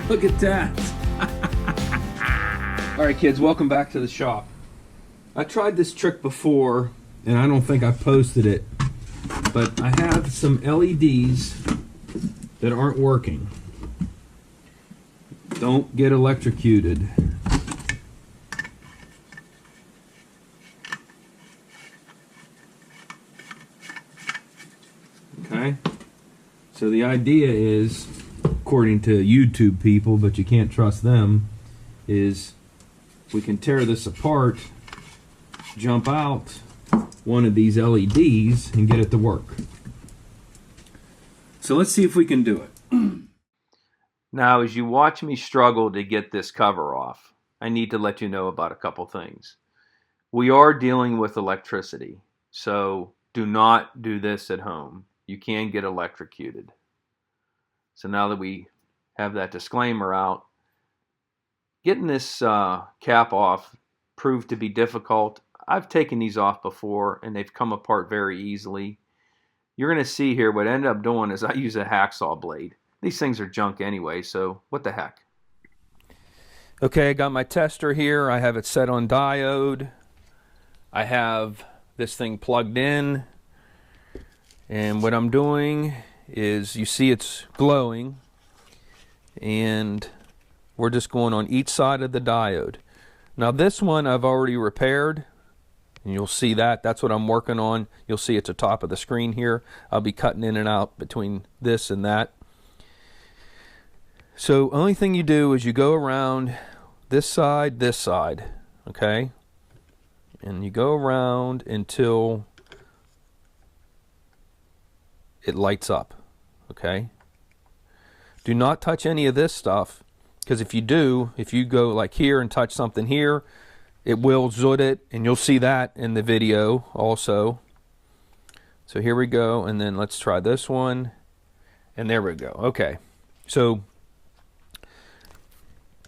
Look at that. All right, kids, welcome back to the shop. I tried this trick before, and I don't think I posted it, but I have some LEDs that aren't working. Don't get electrocuted. Okay? So the idea is, according to YouTube people, but you can't trust them, is we can tear this apart, jump out one of these LEDs, and get it to work. So let's see if we can do it. Now, as you watch me struggle to get this cover off, I need to let you know about a couple things. We are dealing with electricity, so do not do this at home. You can get electrocuted. So now that we have that disclaimer out, getting this cap off proved to be difficult. I've taken these off before and they've come apart very easily. You're going to see here what I ended up doing is I use a hacksaw blade. These things are junk anyway, so what the heck. Okay, I got my tester here. I have it set on diode. I have this thing plugged in. And what I'm doing is, you see it's glowing. And we're just going on each side of the diode. Now this one I've already repaired. And you'll see that. That's what I'm working on. You'll see it's the top of the screen here. I'll be cutting in and out between this and that. So only thing you do is you go around this side, okay? And you go around until it lights up, okay? Do not touch any of this stuff, because if you do, if you go like here and touch something here, it will zoot it, and you'll see that in the video also. So here we go, and then let's try this one, and there we go. Okay, so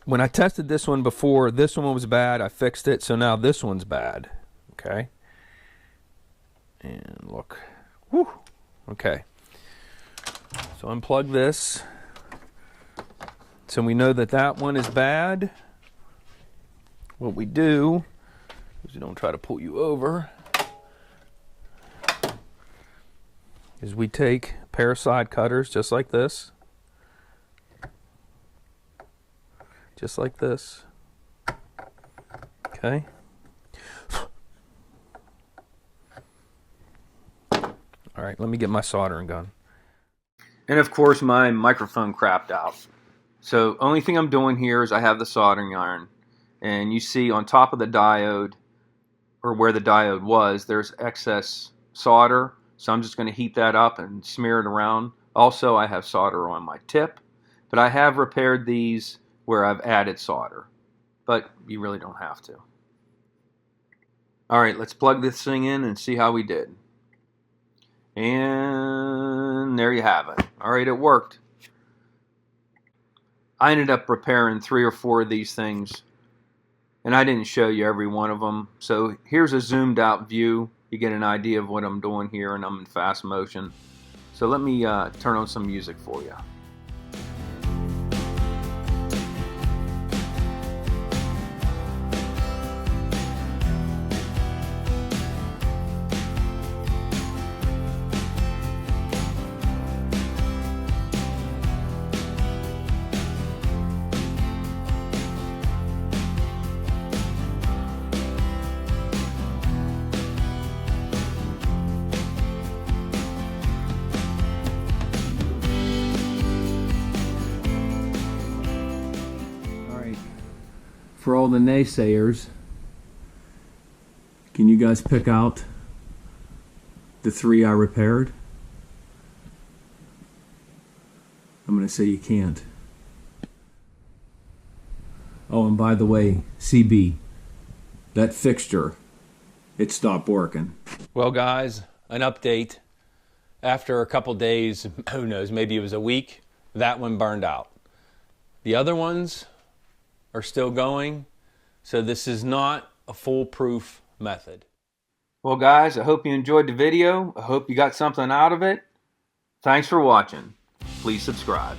when I tested this one before, this one was bad. I fixed it, so now this one's bad. Okay. And look. Whew. Okay. So unplug this. So we know that that one is bad. What we do is, we don't try to pull you over, is we take a pair of side cutters just like this. Just like this. Okay. All right, let me get my soldering gun. And of course, my microphone crapped out. So only thing I'm doing here is I have the soldering iron. And you see on top of the diode, or where the diode was, there's excess solder. So I'm just going to heat that up and smear it around. Also, I have solder on my tip. But I have repaired these where I've added solder, but you really don't have to. All right, let's plug this thing in and see how we did. And there you have it. All right, it worked. I ended up repairing 3 or 4 of these things, and I didn't show you every one of them. So here's a zoomed out view. You get an idea of what I'm doing here, and I'm in fast motion. So let me turn on some music for you. For all the naysayers, can you guys pick out the 3 I repaired? I'm going to say you can't. Oh, and by the way, CB, that fixture, it stopped working. Well, guys, an update. After a couple days, who knows, maybe it was a week, that one burned out. The other ones are still going, so this is not a foolproof method. Well, guys, I hope you enjoyed the video. I hope you got something out of it. Thanks for watching. Please subscribe.